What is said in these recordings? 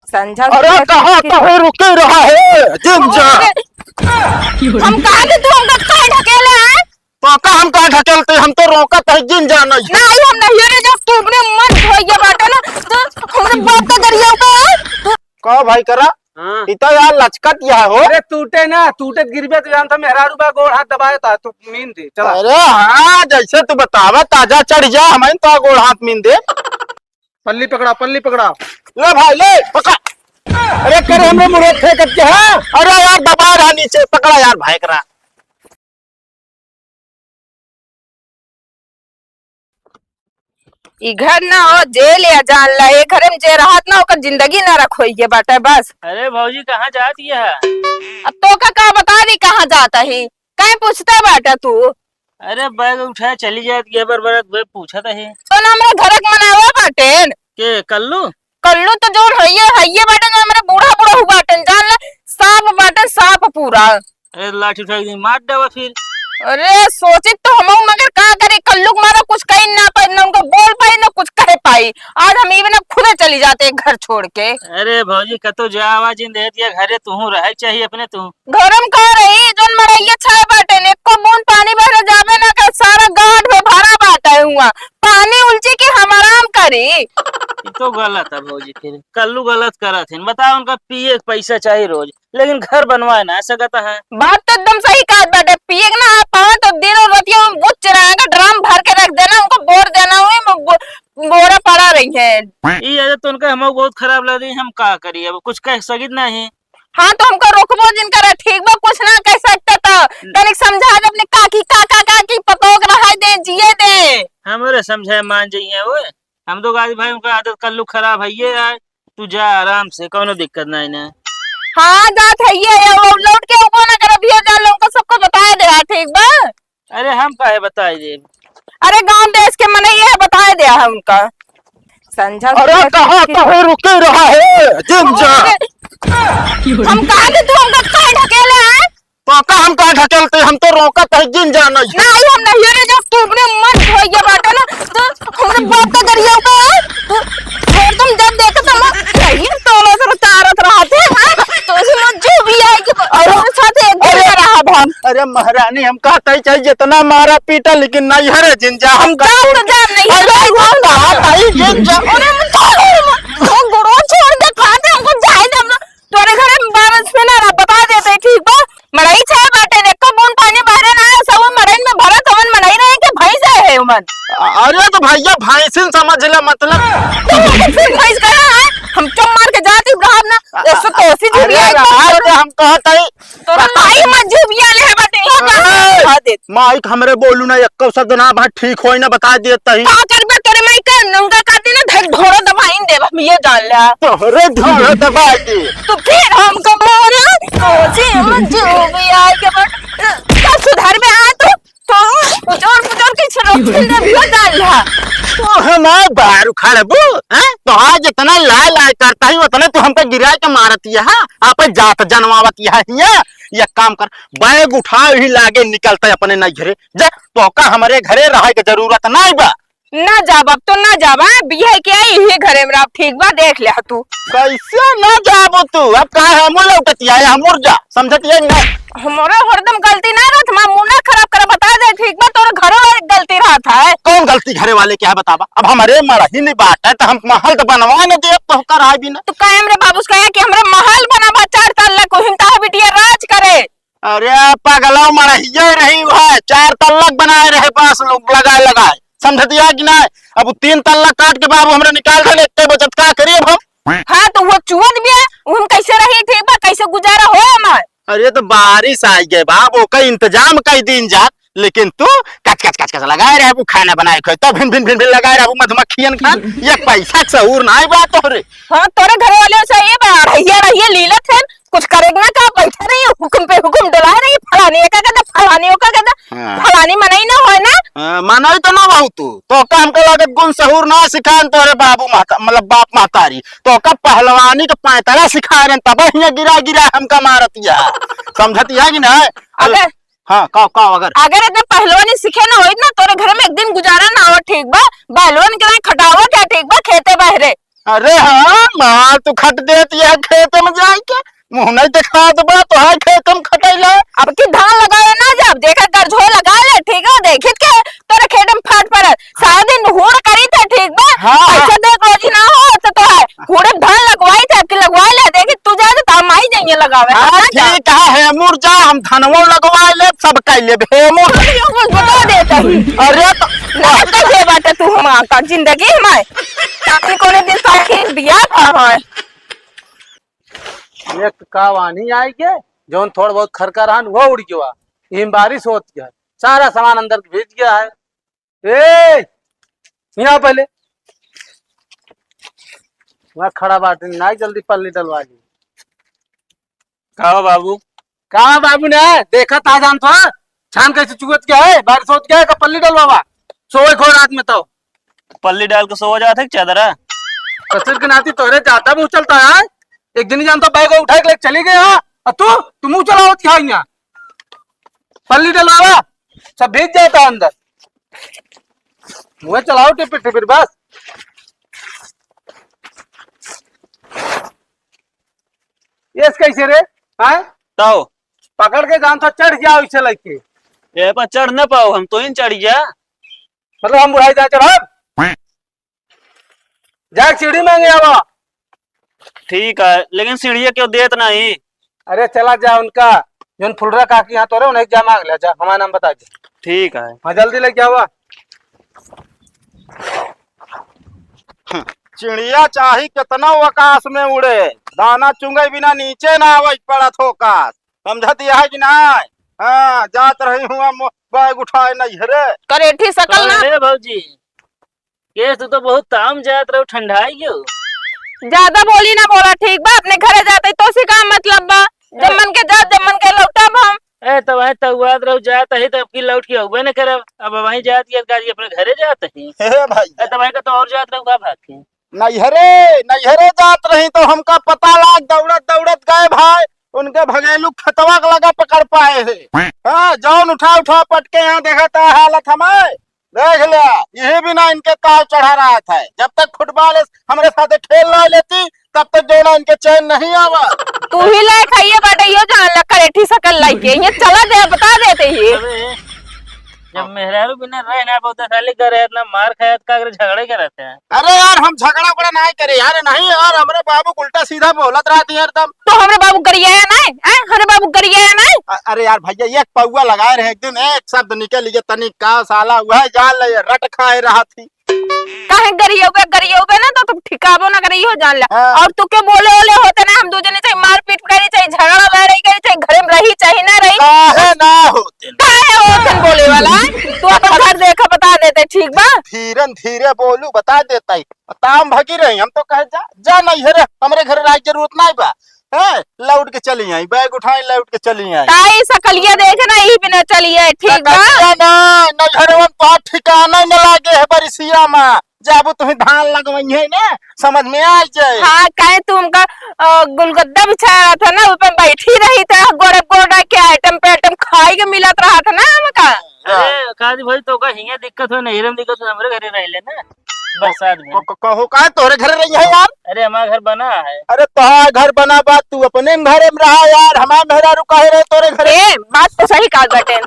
संझा अरे कहाँ कहाँ रुके रहा है जिम जा। हम कहा कि तू हमका कहाँ ढकेले है? तो का हम कहाँ ढकेलते, हम तो रोकत है जिम जाना। नहीं हम नहीं रे, जब तू अपने मन धोइए बाटा ना तो हमरे बात का दरिया का कहो भाई करा। हाँ। इतना यार लचकत यह हो। अरे टूटे ना टूटे गिरबे तो जानता मेहरारू बा गोड़ हाथ दबाया था तू मीन दे चला। अरे हाँ जैसे तू बतावा ताजा चढ़ जा, हमें तो गोड़ हाथ मीन दे। पल्ली पकड़ा। ले भाई ले पकड़। अरे करे हमरे मुरे फेंकत के है। अरे यार दबा रहा नीचे, पकड़ा यार भाई करा। ई घर ना हो जेल या जान ला, ये घर में जे रहत ना ओकर जिंदगी ना रखोइए बाटा बस। अरे भौजी कहाँ जाती है? अब तो का बता दी कहाँ जाता है, कहीं पूछता बाटा तू? अरे बैग उठाया चली जाती है बर पूछा था तो ना हमारे घर के मनावा बाटेन के कल्लू कल्लू तो जो हइये बाटे जो हमारे बूढ़ा हुआ बाटेन जान ला, सांप बाटे सांप पूरा। अरे लाठी उठा के मार डावा फिर। अरे सोचित तो हम मगर का करे, कल्लू मारा कुछ कही ना पाई, ना उनको बोल पाई ना कुछ कह पाई। आज हम इवन खुदे चली जाते हैं घर छोड़ के। अरे भौजी कतो जा आवाज दे दिया घरे तू रह चाहिए अपने तू घरम कह रही जोन मरैया छाए बाटे ने को बूंद पानी भरे जावे ना का सारा गांठ में भरा बाटा हुआ पानी उलची के हम आराम करी। ये तो गलत है भौजी, फिर कल्लू गलत करा थे बताओ। उनका पिए पैसा चाहिए रोज, लेकिन घर बनवाए ना ऐसा कहता है। बात तो एकदम सही कहा बेटे, पिए ना पाओ तो दिन और रातियों में बुझ चढ़ाएगा, ड्राम भर के रख देना, उनको बोर देना हुए बोरा पड़ा रही है। ये आदत तो उनका हमको बहुत खराब लग रही है, हम का करिए अब कुछ कह सकित नहीं। हाँ तो हमको रोकबो जिनका ठीक बा, कुछ ना कह सकता था तनिक समझा दे अपने काकी काकी पतोग रहा दे जिए दे। हमारे समझाए मान जाइए वो हम तो गाजी भाई उनका आदत कल्लू खराब है ये है, तू जा आराम से कोनो दिक्कत नहीं ना। हाँ जात है ये लौट के ऊपर ना कर अभी जा लोगों को सबको बताया दे ठीक बा। अरे हम काहे बताए दे, अरे गांव देश के मन ये बताया दिया है उनका संझा। अरे कहाँ कहाँ रुके रहा है जिम जा। हम कहा कि तू हमका कहाँ ढकेले है? तो का हम कहाँ ढकेलते, हम तो रोकत है जिम जाना। नहीं हम नहीं रे, जब तू अपने मन धोइए बाटा ना तो हमरे बात का दरिया का फिर तुम जब देखो तो नहीं तोलो से चारत रहते हैं तो इसमें जो भी है कि और साथ एक दिन रहा हम। अरे महारानी हम कहते ही चाहिए जितना मारा पीटा, लेकिन नहीं हरे जिम जा। हम जा तो जा नहीं अरे जिम जा। वो गुरु छोड़ दे खाते हमको जाए दे तोरे घरे में बारस पे ना बता देते ठीक बा। मड़ई छे बाटे ने को बूंद पानी बहरे ना सब मड़ई में भरत हवन मड़ई रहे के भैंस है उमन। अरे तो भैया भैंसिन समझ ले मतलब फिर भैंस करा है हम चम मार के जाती ब्राह्म ना ऐसे कोसी जुबिया हम कहते ही तोरा माई मत जुबिया ले बाटे हो बता दे माइक हमरे बोलू ना एक शब्द ना भाई ठीक होई ना बता देता ही। का करबे तोरे माई का नंगा काटी ना धक घोड़ा दबाइन दे हम ये जान ला तोहरे धोरे दबा दे तो फिर हमको मोरा कोसी मत जुबिया के का सुधार में आ तो जोर के छरोक दे भी डाल ला तो हमारे बाहर उखाड़े बू हैं तो आज इतना लाल लाल करता ही उतने तो हमको गिरा के मारती है। हाँ आप जात जनवावती है ये काम कर बैग उठा ही लागे निकलता अपने नहीं घरे जा। तो का हमारे घरे रहे के जरूरत नहीं बा। ना जाब अब तो ना जाबा बिया के आई ही घरे में ठीक बा देख ले तू कैसे ना जाबो तू अब कहा हम लौटतिया हम जा समझतिया ना हमारे हरदम गलती ना रहत मां मुंह खराब कर बता दे ठीक बा तोर घर वाले गलती रहत है। कौन गलती घरे वाले क्या बतावा अब हमारे मरही नहीं बात है तो हम महल तो बनवा न दे तो कर आ भी ना तो कायम रे बाबूस कहा कि हमरे महल बनावा 4 तल्ला को हिंता बिटिया राज करे। अरे पागला मरहिया रही है 4 तल्ला बनाए रहे पास लोग लगाए समझतिया कि ना। अब 3 तल्ला काट के बाबू हमरे निकाल दे इतने बचत का करिए हम। हाँ तो वो चुवत भी है हम कैसे रही ठीक बा कैसे गुजारा हो हमार। अरे तो बारिश आ गए बाबू का इंतजाम कई दिन जात लेकिन तू कच लगाए रहे वो खाना बनाए खो तब भिन लगाए रहे मधुमक्खियन खान ये पैसा सहूर ना बात तोरे। हाँ तोरे घर वाले से ये रहिए लीलत है कुछ करेगा ना का बैठा रही हुक्म पे हुक्म डला रही फलानी का कहता फलानी का कहता फलानी मनाई ना हो ना मनाई तो ना बहु तू तो का हमको लागत गुण सहूर ना सिखान तोरे बाबू माता मतलब बाप महतारी तो का पहलवानी का पैतरा सिखा रहे तब यहाँ गिरा हमका मारतिया समझतिया कि ना। अगर हाँ अगर इतना पहलवानी सीखे ना हो ना तोरे घर में एक दिन गुजारा ना हो ठीक बा पहलवान के खटावा क्या ठीक बा खेते बहरे अरे हाँ मार तू खट देती है खेत में जाके मुंह नहीं दिखा दबा तो है खेत में खटैला। अब की धान लगाए ना जब देखा गरझो लगा ले ठीक है देखित के तोरे खेत में फाट पड़त सारा दिन हुड़ करी थे ठीक बा। हाँ। ऐसा देख रोजी ना हो तो है हुड़े धान लगवाई थे कि लगवाई ले देखी तू जा तो हम आई जाइए लगावे। हाँ ठीक है मुर्जा हम धनवो लगवा ले सब कह ले हेमुर कुछ बता देता ही। अरे तो ना कैसे बात है तू हम का जिंदगी हमारे ताकि कोने दिन साथी बियाह था है एक कावानी आई के जोन थोड़ा बहुत खरका रहन वो उड़ गया हिम बारिश होत गया सारा सामान अंदर भेज गया है। ए यहाँ पहले वहाँ खड़ा बाटे ना जल्दी पल्ली डलवा ली। कहा बाबू कहा बाबू ने देखा था जान तो छान कैसे चुगत क्या है बारिश होत गया है का पल्ली डलवा सोए खो रात में तो पल्ली डाल के सो जाते चादरा कसर के नाती तोरे जाता मुंह चलता है एक दिन ही जानता बैग उठा के लेके चली गया और तू मुंह चलाओ क्या यहाँ पल्ली डलवा सब भेज जाता अंदर मुँह चलाओ टिपिर टिपिर बस। ये कैसे रे हैं तो पकड़ के जान तो चढ़ जाओ इसे लेके ये पर चढ़ न पाओ हम तो इन चढ़ जा मतलब हम बुढ़ाई जा चढ़ जा सीढ़ी मांगे आवा। ठीक है लेकिन सीढ़िया क्यों देत नहीं। अरे चला जा उनका जोन फुलरा काकी यहाँ तो रहे उन्हें जा मांग ले जा हमारा नाम बता दे। ठीक है हाँ जल्दी लेके आवा। चिड़िया चाही कितना आकाश में उड़े दाना चुंगे बिना नीचे ना आवे पड़त हो काश समझती है कि ना। हाँ जात रही हूँ बैग उठाए नहीं रे करेठी सकल ना अरे भौजी केस तू तो बहुत ताम जात रहो ठंडाई क्यों ज्यादा बोली ना बोला ठीक बा अपने घरे जाते तो सी का मतलब बा जब मन के जा जब मन के लौटब हम। ए तो वहीं तउआत रहो जात है तब की लौट के होबे न करब अब वहीं जात की गाजी अपने घरे जात है हे भाई ए तो वहीं का तो और जात रहो का भाग के नैहरे जात रही तो हमका पता लाग दौड़त दौड़त गए भाई उनके भगेलू खतवा लगा पकड़ पाए है। हाँ जौन उठा पटके यहाँ देखा था हालत हमें देख लिया यही भी ना इनके ताव चढ़ा रहा था जब तक फुटबॉल हमारे साथ खेल ना लेती तब तक जो ना इनके चैन नहीं आवा। तू ही लाए खाइए बाटे यो जान ला करेठी सकल लाई के ये चला दे बता देते ही। अबे जब मेहरारू बिना रहे ना बहुत साले करे इतना मार खाया का झगड़े के रहते हैं। अरे यार हम झगड़ा बड़ा नहीं करे यार नहीं यार हमारे बाबू उल्टा सीधा बोलत रहती है एकदम। तो हमरे बाबू गरिया है ना हमरे बाबू गरिया है ना। अरे यार भैया एक पौआ लगाए रहे एक दिन एक शब्द निकल गया तनिक का साला वह जान ले रट खाए रहा थी काहे गरियोगे ना तो तुम ठिकाबो ना करी हो जान ला। हाँ। और तू के बोले ओले होते ना हम दो जने चाहे मारपीट करी चाहे झगड़ा लड़ाई करी चाहे घरे में रही चाहे ना रही काहे ना होते काहे होते बोले वाला तू अपन घर देखा बता देते ठीक बा। धीरन धीरे बोलू बता देता ही ताम भगी रही हम तो कहे जा नहीं है हमारे घर राज जरूरत नहीं बा है लौट के चली आई बैग उठाई लौट के चली आई ताई सकलिया देखे ना यही बिना चलिए ठीक बा। ना घर में तो ठिकाना न लागे है बरिसिया में जाबू तुम्हें धान लगवई है ना समझ में आ जाए। हाँ काहे तुमका गुलगद्दा बिछाया था ना ऊपर बैठी रही था गोरे गोड़ा के आइटम पे आइटम खाई के मिलत रहा था ना हमका। अरे काजी भाई तो का हिंगे दिक्कत हो नहीं दिक्कत हो हमरे घरे रह लेना बरसात में कहो का तोरे घर रही है यार। अरे हमारा घर बना है। अरे तोहार घर बना बात तू अपने घरे में रहा यार हमारे मेहरारू काहे रहे तोरे घरे। बात तो सही कहा बटेन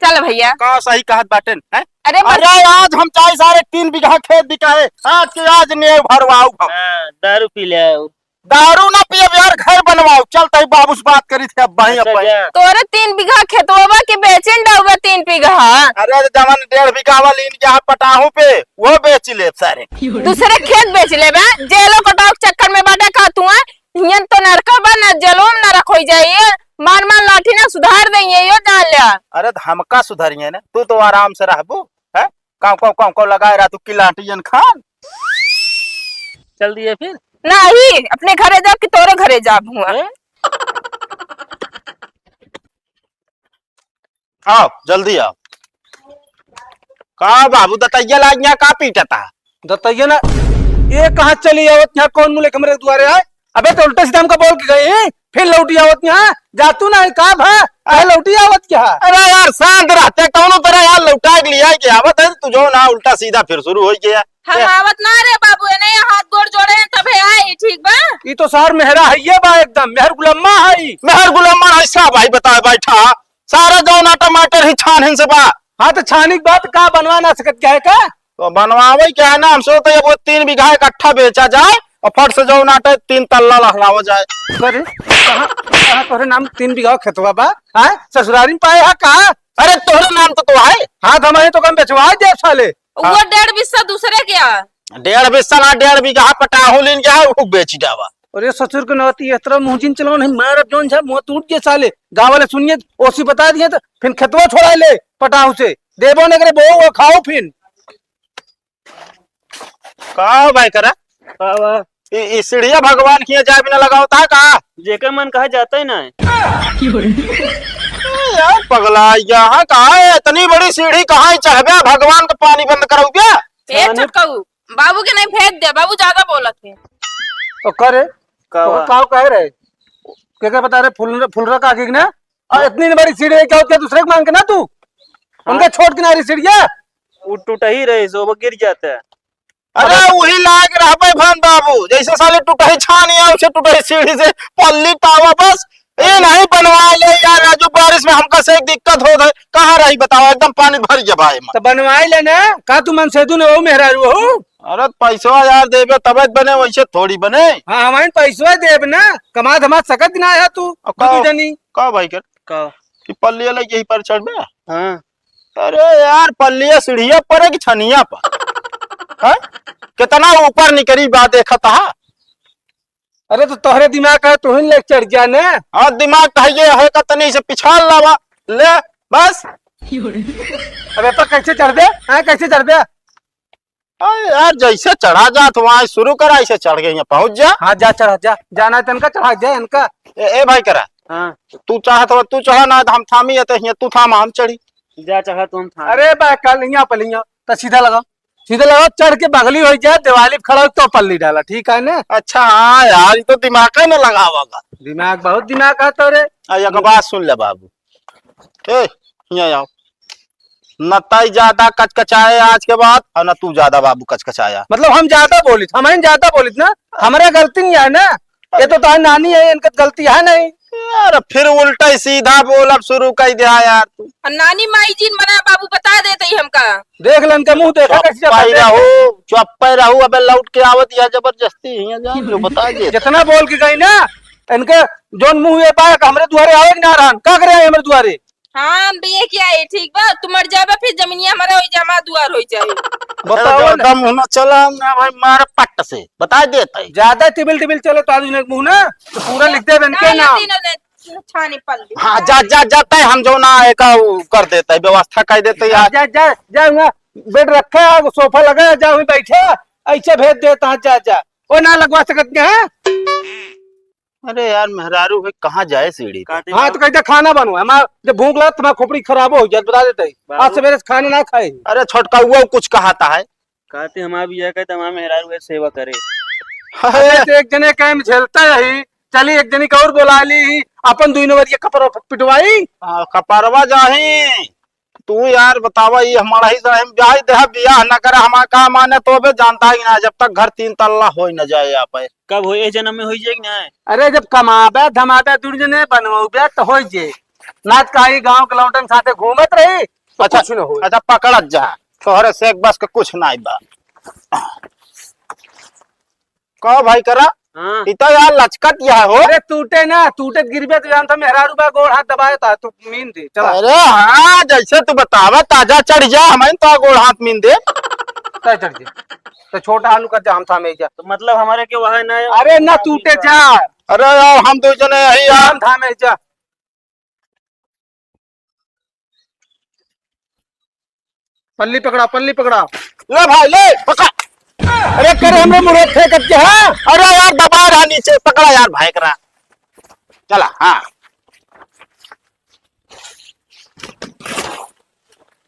चल भैया का सही कहत बाटन है। अरे अरे आज हम चाहे सारे 3 बीघा खेत बिका है आज के आज ने भरवाऊ हम हाँ, दारू पी ले आओ। दारू ना पिए यार घर बनवाओ चलते ही बाबू से बात करी थी अब वहीं अपन। तोरे 3 बीघा खेतवा के बेचन डाउबा 3 बीघा। अरे जमन 1.5 बीघा वाली जहाँ पटाहू पे वो बेच ले सारे दूसरे खेत बेच ले बा जेलो कटाव चक्कर में बाटा का तू हियन तो नरका बा ना जेलो में ना रखो जाइए मान लाठी ना सुधार देंगे यो जान लिया। अरे हमका सुधरिए ना तू तो आराम से रहबू है काव लगाए रहा तू किलाटियन खान चल दिए फिर नहीं अपने घरे जा कि तोरे घरे जा आओ जल्दी आओ का बाबू दतैया लाग यहाँ का पीटता दत्तैया ना ये कहाँ चली आवत यहाँ कौन मुले कमरे द्वारे आए अबे तो उल्टा सीधा हमका बोल के गई फिर लौटी आवत यहाँ जातू ना का भा लौटी आवत क्या अरे यार शांत रहते कौनो तरह यार लौटा के लिया के आवत है तू जो ना उल्टा सीधा फिर शुरू हो गया। हम आवत ना रे बाबू ने हाथ गोड़ जोड़े हैं तबे आई ठीक बा। ये तो सार मेहरा है ये बा एकदम मेहर गुलम्मा है मेहर गुलाम ऐसा भाई बता बैठा सारा जो ना टमाटर ही छान हिन से बा। हाँ तो छानी की बात का बनवा ना सकत क्या है का तो बनवावे क्या है ना हम सोचते हैं वो 3 बीघा इकट्ठा बेचा जाए और फट से जो नाटे 3 तल्ला लहलावा जाए। अरे कहाँ कहाँ तोरे नाम 3 बीघा खेतवा बा हाँ ससुरारी में पाए हा कहा अरे तोहरे नाम तो है हाँ हमारे तो कम बेचवा दे साले वो 1.5 बिस्सा दूसरे क्या 1.5 बिस्सा ना 1.5 बीघा पटाहू लीन गया वो बेच डावा। अरे ससुर के नौती इस तरह मुंह चलाओ नहीं मार अब जोन मुंह टूट गए साले गाँव वाले सुनिए ओसी बता दिए तो फिर खेतवा छोड़ा ले पटाहू से देवो ने करे बो खाओ फिर का भाई करा सीढ़िया भगवान की जाए बिना लगाओ था का जेकर मन कहा जाता ही ना है। यार पगला यहाँ कहा है इतनी बड़ी सीढ़ी कहाँ चढ़बे भगवान का पानी बंद करो क्या फेर छटकाऊ बाबू के नहीं फेंक दे बाबू ज्यादा बोलत है। तो करे का काव कह रहे क्या बता रहे फुलरा का आगे ना और इतनी बड़ी सीढ़ी है क्या होती है दूसरे को मांग के ना तू उनका छोट किनारी सीढ़िया वो टूट ही रहे सो वो गिर जाता है। अरे वही लायक रह भान बाबू जैसे साले टूटे छानिया उसे टूटे सीढ़ी से पल्ली टावा बस ये नहीं बनवा ले यार राजू बारिश में हमका से एक दिक्कत हो गई कहाँ रही बताओ एकदम पानी भर गया भाई तो बनवाई लेना का तू मन सेतु ने वो मेहरा हो अरे पैसा यार देवे तबीयत बने वैसे थोड़ी बने। हाँ हमारे पैसा देब ना कमा धमा सकत ना है तू जनी का भाई कर का कि पल्लिया लगी यही पर चढ़ में। हाँ अरे यार पल्लिया सीढ़िया पर है कि छनिया पर है? कितना ऊपर निकली बात देखा था। अरे तो तोहरे दिमाग का तू ही ले चढ़ गया ना हाँ दिमाग कहिए है का तनी से पिछाड़ लावा ले बस। अरे तो कैसे चढ़ दे हाँ कैसे चढ़ दे यार जैसे चढ़ा जा तो वहां शुरू करा ऐसे चढ़ गए यहाँ पहुंच जा। हाँ जा चढ़ा जा जाना है तनका चढ़ा जा इनका ए भाई करा हाँ तू चाहत हो तू चढ़ा ना हम थामी है तो तू थाम हम चढ़ी जा चाहा तुम था। अरे बा कल यहाँ पलिया तो सीधा लगाओ चढ़ के बगली हो जाए दिवाली खड़ा हो तो पल्ली डाला ठीक है ना। अच्छा हाँ यार ये तो दिमाग का ना लगावागा दिमाग बहुत दिमाग है तोरे। एक बात सुन ले बाबू ए यहाँ आओ न तई ज्यादा कचकचाए आज के बाद और न तू ज्यादा बाबू कचकचाया मतलब हम ज्यादा बोलित हमें ज्यादा बोलित ना हमारा गलती नहीं है ना ये तो तार नानी है इनका गलती है नहीं यार फिर उल्टा ही सीधा बोल अब शुरू कर दिया यार तू और नानी माई जीन बना बाबू बता देते ही हमका देख लन के मुंह देखा कैसे चुप्पे रहू अबे लौट के आवत या जबरदस्ती हियां जा जो बता दे जितना बोल के गई ना इनके जोन मुंह ये पाया हमरे दुआरे आवे ना रहन का करे हमरे दुआरे। हाँ हम भी ये क्या है ठीक बा तू मर जाबे फिर जमीनिया हमारा हो जमा दुआर हो जाए। बताओ ना दम होना चला ना भाई मार पट्ट से बता देता है ज्यादा टिबिल चले तो आज मुंह ना तो पूरा लिख दे इनके नाम छानी पल्ली। हाँ जा जाता है हम जो ना एक कर देता है व्यवस्था कर देते जा जा जा जा वहाँ बेड रखा है सोफा लगा है जा वहीं बैठे ऐसे भेज देता है जा वो ना लगवा सकते हैं। अरे यार मेहरारू भाई कहाँ जाए सीढ़ी पे? हाँ तो कहते खाना बनवा हमारा जब भूख लगा तुम्हारा खोपड़ी खराब हो जाए बता देते आज सवेरे खाना ना खाए। अरे छोटका हुआ कुछ कहाता है कहते हम भी कहते हमारा मेहरारू सेवा करे। अरे तो एक जने कहीं झेलता रही चली एक जनी का और बोला ली अपन दुई नंबर कपड़ा पिटवाई कपरवा जाही तू यार बतावा ये हमारा ही ब्याह देहा बियाह न करे हमारा का माने तो बे जानता है ना जब तक घर 3 तल्ला हो न जाए यहाँ पे कब हो जन्म में हो जाएगी ना। अरे जब कमाबे धमाबे दूर जने बनवाबे तो हो जे नाच काई गांव के लौटन साथे घूमत रही तो अच्छा कुछ न हो। अच्छा पकड़त जा तोहरे से एक बस के कुछ नहीं बा कहो भाई करा हाँ इतना यार लचकत यह हो। अरे टूटे ना टूटे गिरबे तो जानता मेहरारू बा गोड़ हाथ दबाया था तू मीन दे चला। अरे हाँ जैसे तू बतावा ताजा चढ़ जा हमें तो गोड़ हाथ मीन दे चढ़ जा तो छोटा आलू का जाम था में जा तो मतलब हमारे के वहाँ ना। अरे ना टूटे जा अरे यार हम दो जने यही यार जाम था में जा पल्ली पकड़ा ले भाई ले पकड़। अरे करे हमरे मुरे फेंकत के हां अरे यार दबा रहा नीचे पकड़ा यार भाई करा चला हाँ